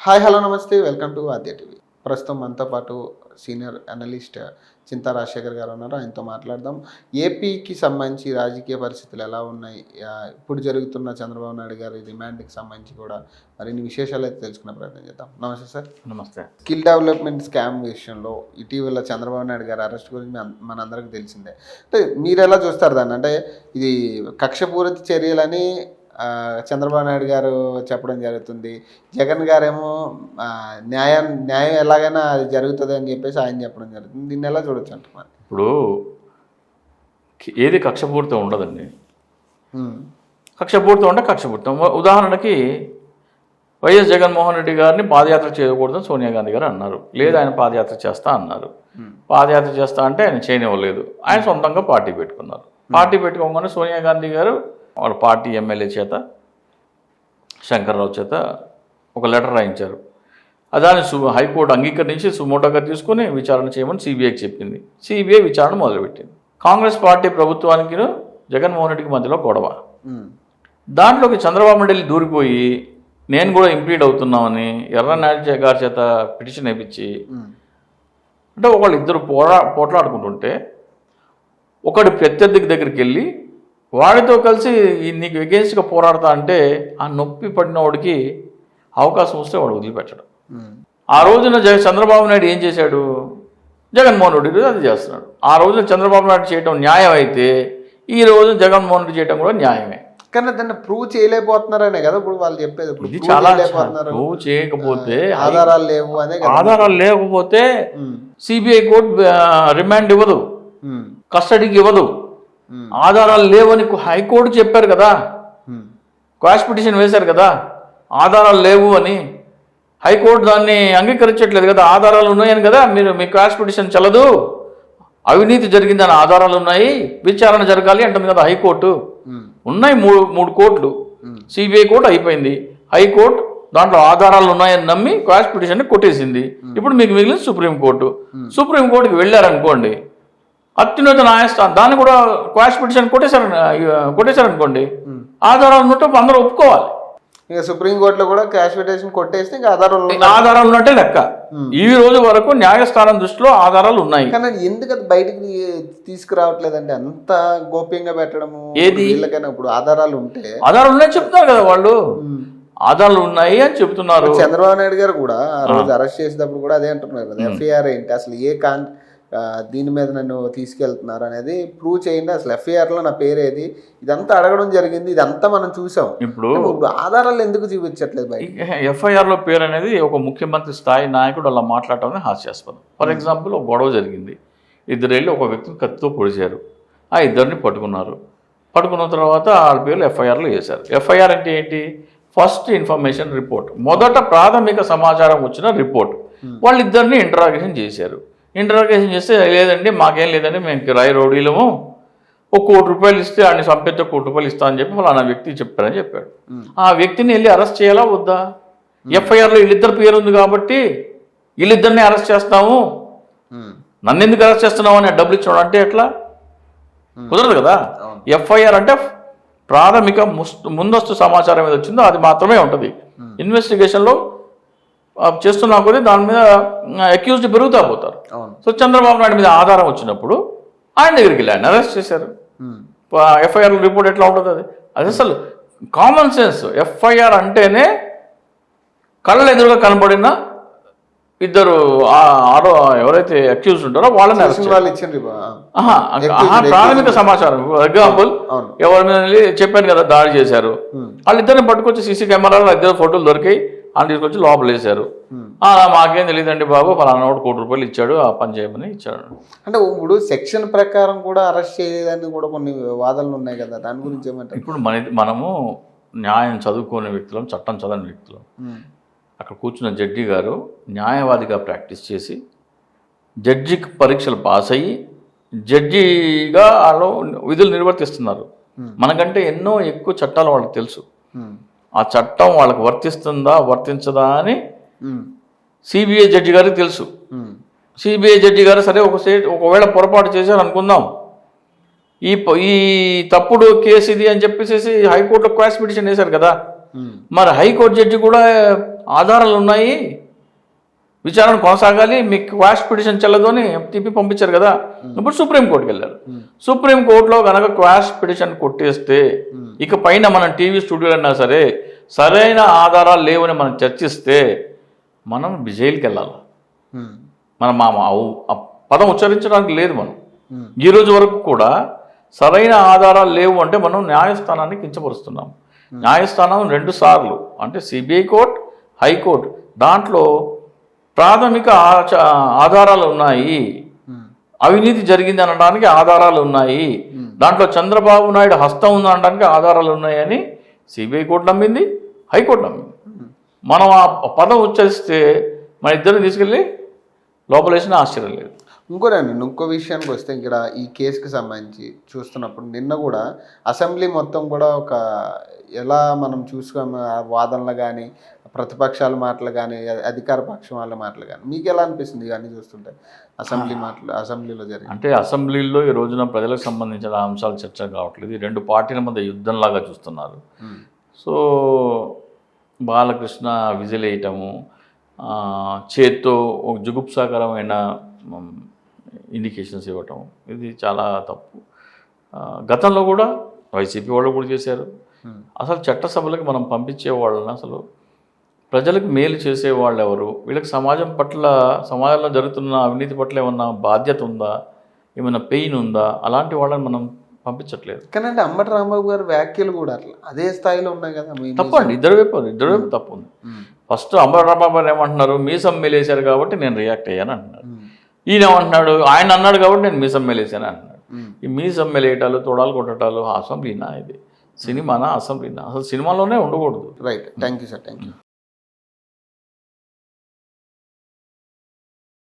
Hi hello నమస్తే welcome to Aadya TV. ప్రస్తుతం మనతో పాటు సీనియర్ అనలిస్ట్ చింతా రాజశేఖర్ గారు ఉన్నారు. ఆయనతో మాట్లాడదాం. ఏపీకి సంబంధించి రాజకీయ పరిస్థితులు ఎలా ఉన్నాయి, ఇప్పుడు జరుగుతున్న చంద్రబాబు నాయుడు గారి రిమాండ్కి సంబంధించి కూడా మరిన్ని విశేషాలు అయితే తెలుసుకునే ప్రయత్నం చేద్దాం. నమస్తే సార్. నమస్తే. స్కిల్ డెవలప్మెంట్ స్కామ్ విషయంలో ఇటీవల చంద్రబాబు నాయుడు గారి అరెస్ట్ గురించి మనందరికీ తెలిసిందే. అంటే మీరు ఎలా చూస్తారు దాన్ని? అంటే ఇది కక్షపూరిత చర్యలని చంద్రబాబు నాయుడు గారు చెప్పడం జరుగుతుంది. జగన్ గారేమో న్యాయం ఎలాగైనా అది జరుగుతుంది అని చెప్పేసి ఆయన చెప్పడం జరుగుతుంది. దీన్ని ఎలా చూడొచ్చు అంటున్నారు? ఇప్పుడు ఏది కక్షపూరితం ఉండదండి. కక్షపూరితం అంటే కక్షపూరితం. ఉదాహరణకి వైఎస్ జగన్మోహన్ రెడ్డి గారిని పాదయాత్ర చేయకూడదని సోనియా గాంధీ గారు అన్నారు. లేదు, ఆయన పాదయాత్ర చేస్తా అన్నారు. పాదయాత్ర చేస్తా అంటే ఆయన చేయనివ్వలేదు. ఆయన సొంతంగా పార్టీ పెట్టుకున్నారు. పార్టీ పెట్టుకోగానే సోనియా గాంధీ గారు వాళ్ళ పార్టీ ఎమ్మెల్యే చేత శంకర్రావు చేత ఒక లెటర్ రాయించారు. దాన్ని హైకోర్టు అంగీకరించి సుమోటోగా తీసుకుని విచారణ చేయమని సిబిఐకి చెప్పింది. సిబిఐ విచారణ మొదలుపెట్టింది. కాంగ్రెస్ పార్టీ ప్రభుత్వానికి జగన్మోహన్ రెడ్డికి మధ్యలో గొడవ. దాంట్లోకి చంద్రబాబు నాయుడు దూరిపోయి నేను కూడా ఇంప్లీడ్ అవుతున్నామని ఎర్రనాయుడు గారి చేత పిటిషన్ వేయించి, అంటే ఒకళ్ళు ఇద్దరు పోట్లాడుకుంటుంటే ఒకడు ప్రత్యర్థికి దగ్గరికి వెళ్ళి వాడితో కలిసి నీకు ఎగెన్స్ట్గా పోరాడతా అంటే ఆ నొప్పి పడిన వాడికి అవకాశం వస్తే వాడు వదిలిపెట్టడం. ఆ రోజున చంద్రబాబు నాయుడు ఏం చేశాడు? జగన్మోహన్ రెడ్డి అది చేస్తున్నాడు. ఆ రోజున చంద్రబాబు నాయుడు చేయడం న్యాయం అయితే ఈ రోజు జగన్మోహన్ రెడ్డి చేయడం కూడా న్యాయమే. కానీ దాన్ని ప్రూవ్ చేయలేకపోతున్నారనే కదా ఇప్పుడు వాళ్ళు చెప్పేది. ఇది చాలా ప్రూవ్ చేయకపోతే ఆధారాలు లేవు అనే. ఆధారాలు లేకపోతే సిబిఐ కోర్టు రిమాండ్ ఇవ్వదు, కస్టడీకి ఇవ్వదు. ఆధారాలు లేవని హైకోర్టు చెప్పారు కదా, క్వాష్ పిటిషన్ వేశారు కదా, ఆధారాలు లేవు అని. హైకోర్టు దాన్ని అంగీకరించట్లేదు కదా, ఆధారాలు ఉన్నాయని కదా మీరు మీ క్వాష్ పిటిషన్ చెల్లదు, అవినీతి జరిగిందని ఆధారాలు ఉన్నాయి, విచారణ జరగాలి అంటుంది కదా హైకోర్టు. ఉన్నాయి మూడు కోర్టులు. సిబిఐ కోర్టు అయిపోయింది, హైకోర్టు దాంట్లో ఆధారాలు ఉన్నాయని నమ్మి క్వాష్ పిటిషన్ కొట్టేసింది. ఇప్పుడు మీకు మిగిలిన సుప్రీంకోర్టు. సుప్రీంకోర్టుకి వెళ్ళారనుకోండి, అత్యున్నత న్యాయస్థానం దాన్ని కూడా క్వాష్ పిటిషన్ కొట్టేశారనుకోండి, ఆధారాలు ఉన్నట్టు అందరూ ఒప్పుకోవాలి. ఇక సుప్రీంకోర్టులో కూడా క్వాష్ పిటిషన్ కొట్టేస్తే ఆధారాలు ఉన్నట్టే లెక్క. ఈ రోజు వరకు న్యాయస్థానం దృష్టిలో ఆధారాలు ఉన్నాయి. కానీ ఎందుకు బయటకు తీసుకురావట్లేదంటే అంత గోప్యంగా పెట్టడము ఏది? ఇప్పుడు ఆధారాలు ఉంటే ఆధారాలు ఉన్నాయని చెప్తున్నారు కదా వాళ్ళు, ఆధారాలు ఉన్నాయి అని చెప్తున్నారు. చంద్రబాబు నాయుడు గారు కూడా ఆ రోజు అరెస్ట్ చేసేటప్పుడు కూడా అదే అంటున్నారు కదా, ఎఫ్ఐఆర్ ఏంటి అసలు, దీని మీద నన్ను తీసుకెళ్తున్నారు అనేది ప్రూవ్ చేయండి, అసలు ఎఫ్ఐఆర్లో నా పేరేది, ఇదంతా అడగడం జరిగింది. ఇదంతా మనం చూసాం. ఇప్పుడు ఆధారాలు ఎందుకు చూపించట్లేదు బయట? ఎఫ్ఐఆర్లో పేరు అనేది ఒక ముఖ్యమంత్రి స్థాయి నాయకుడు అలా మాట్లాడటం హాస్యాస్పదం. ఫర్ ఎగ్జాంపుల్ ఒక గొడవ జరిగింది, ఇద్దరు వెళ్ళి ఒక వ్యక్తిని కత్తితో పొడిచారు, ఆ ఇద్దరిని పట్టుకున్నారు. పట్టుకున్న తర్వాత వాళ్ళ పేర్లు ఎఫ్ఐఆర్లో వేశారు. ఎఫ్ఐఆర్ అంటే ఏంటి? ఫస్ట్ ఇన్ఫర్మేషన్ రిపోర్ట్, మొదట ప్రాథమిక సమాచారం వచ్చిన రిపోర్ట్. వాళ్ళిద్దరిని ఇంటరాగేషన్ చేశారు. ఇంటరాగేషన్ చేస్తే లేదండి మాకేం లేదండి, మేము కిరాయి రౌడీలము, ₹1 కోటి ఇస్తే ఆడిని చంపేస్తే ₹1 కోటి ఇస్తా అని చెప్పి ఫలానా వ్యక్తి చెప్పారని చెప్పాడు. ఆ వ్యక్తిని వెళ్ళి అరెస్ట్ చేయాలా వద్దా? ఎఫ్ఐఆర్లో వీళ్ళిద్దరు పేరు ఉంది కాబట్టి వీళ్ళిద్దరిని అరెస్ట్ చేస్తాము, నన్ను ఎందుకు అరెస్ట్ చేస్తున్నావు అని డబ్బులు ఇచ్చాడు అంటే ఎట్లా? కుదరదు కదా. ఎఫ్ఐఆర్ అంటే ప్రాథమిక ముందస్తు సమాచారం ఏది వచ్చిందో అది మాత్రమే ఉంటుంది. ఇన్వెస్టిగేషన్లో చేస్తున్నా కొద్దీ దాని మీద అక్యూజ్డ్ పెరుగుతా పోతారు. సో చంద్రబాబు నాయుడు మీద ఆధారం వచ్చినప్పుడు ఆయన దగ్గరికి వెళ్ళి ఆయన అరెస్ట్ చేశారు. ఎఫ్ఐఆర్ రిపోర్ట్ ఎట్లా ఉంటుంది? అది అసలు కామన్ సెన్స్. ఎఫ్ఐఆర్ అంటేనే కళ్ళ ఎదురుగా కనబడిన ఇద్దరు ఎవరైతే అక్యూజ్డ్ ఉంటారో వాళ్ళని ప్రాథమిక సమాచారం. ఎగ్జాంపుల్ ఎవరి మీద చెప్పాను కదా దాడి చేశారు, వాళ్ళిద్దరిని పట్టుకొచ్చి సీసీ కెమెరాలో ఇద్దరు ఫోటోలు దొరికాయి, అని తీసుకొచ్చి లోపల వేశారు. మాకేం తెలియదండి బాబు ఫలానా ₹1 కోటి ఇచ్చాడు, ఆ పని చేయమని ఇచ్చాడు. అంటే ఇప్పుడు సెక్షన్ ప్రకారం కూడా అరెస్ట్ చేయలేదని కూడా కొన్ని వాదనలు ఉన్నాయి కదా, దాని గురించి ఏమంటారు? ఇప్పుడు మనము న్యాయం చదువుకునే వ్యక్తులం, చట్టం చదవని వ్యక్తులం. అక్కడ కూర్చున్న జడ్జి గారు న్యాయవాదిగా ప్రాక్టీస్ చేసి జడ్జి పరీక్షలు పాస్ అయ్యి జడ్జిగా వాళ్ళు విధులు నిర్వర్తిస్తున్నారు. మనకంటే ఎన్నో ఎక్కువ చట్టాలు వాళ్ళకి తెలుసు. ఆ చట్టం వాళ్ళకి వర్తిస్తుందా వర్తించదా అని సిబిఐ జడ్జి గారికి తెలుసు. సిబిఐ జడ్జి గారు సరే ఒకవేళ పొరపాటు చేశారు అనుకుందాం, ఈ తప్పుడు కేసు ఇది అని చెప్పేసి హైకోర్టులో క్వాష్ పిటిషన్ వేశారు కదా, మరి హైకోర్టు జడ్జి కూడా ఆధారాలు ఉన్నాయి, విచారణ కొనసాగాలి, మీకు క్వాష్ పిటిషన్ చెల్లదు అని తిప్పి పంపించారు కదా. ఇప్పుడు సుప్రీంకోర్టుకి వెళ్ళారు. సుప్రీంకోర్టులో కనుక క్వాష్ పిటిషన్ కొట్టేస్తే ఇక పైన మనం టీవీ స్టూడియోలో అయినా సరే సరైన ఆధారాలు లేవని మనం చర్చిస్తే మనం జైలుకి వెళ్ళాలి. మనం ఆ పదం ఉచ్చరించడానికి లేదు. మనం ఈ రోజు వరకు కూడా సరైన ఆధారాలు లేవు అంటే మనం న్యాయస్థానాన్ని కించపరుస్తున్నాం. న్యాయస్థానం 2 సార్లు అంటే సిబిఐ కోర్టు, హైకోర్టు, దాంట్లో ప్రాథమిక ఆధారాలు ఉన్నాయి, అవినీతి జరిగింది అనడానికి ఆధారాలు ఉన్నాయి, దాంట్లో చంద్రబాబు నాయుడు హస్తం ఉంది అనడానికి ఆధారాలు ఉన్నాయని సిబిఐ కోర్టు నమ్మింది, హైకోర్టు నమ్మింది. మనం ఆ పదం ఉచ్చరిస్తే మన ఇద్దరిని తీసుకెళ్ళి లోపలేసిన ఆశ్చర్యం లేదు. ఇంకో విషయానికి వస్తే ఇక్కడ ఈ కేసుకి సంబంధించి చూస్తున్నప్పుడు నిన్న కూడా అసెంబ్లీ మొత్తం కూడా ఒక ఎలా మనం చూసుకున్న వాదనలు కానీ, ప్రతిపక్షాల మాటలు కానీ, అధికార పక్షం వాళ్ళ మాటలు కానీ మీకు ఎలా అనిపిస్తుంది ఇవన్నీ చూస్తుంటే? అసెంబ్లీలో జరిగింది అంటే అసెంబ్లీలో ఈ రోజున ప్రజలకు సంబంధించిన అంశాలు చర్చ కావట్లేదు. ఈ 2 పార్టీల మధ్య యుద్ధంలాగా చూస్తున్నారు. సో బాలకృష్ణ విజిల్ వేయటము, చేత్తో ఒక జుగుప్సాకరమైన ఇండికేషన్స్ ఇవ్వటం, ఇది చాలా తప్పు. గతంలో కూడా వైసీపీ వాళ్ళు కూడా చేశారు. అసలు చట్టసభలకు మనం పంపించే వాళ్ళని అసలు ప్రజలకు మేలు చేసేవాళ్ళు ఎవరు? వీళ్ళకి సమాజంలో జరుగుతున్న అవినీతి పట్ల ఏమన్నా బాధ్యత ఉందా, ఏమైనా పెయిన్ ఉందా? అలాంటి వాళ్ళని మనం పంపించట్లేదు. కానీ అంటే అంబటి రాంబాబు గారి వ్యాఖ్యలు కూడా అట్లా అదే స్థాయిలో ఉన్నాయి కదా. తప్పండి, ఇద్దరు వైపు తప్పు ఉంది. ఫస్ట్ అంబటి రాంబాబు గారు ఏమంటున్నారు, మీసం మేలేశారు కాబట్టి నేను రియాక్ట్ అయ్యాను అంటున్నారు. ఈయన ఏమంటున్నాడు, ఆయన అన్నాడు కాబట్టి నేను మీసం మేలేశాను అంటున్నాడు. ఈ మీసం మేలేయటాలు, తోడాలు కొట్టటాలు అసెంబ్లీనా? ఇది సినిమానా? అసెంబ్లీనా? అసలు సినిమాలోనే ఉండకూడదు. Right. Thank you sir. Thank you.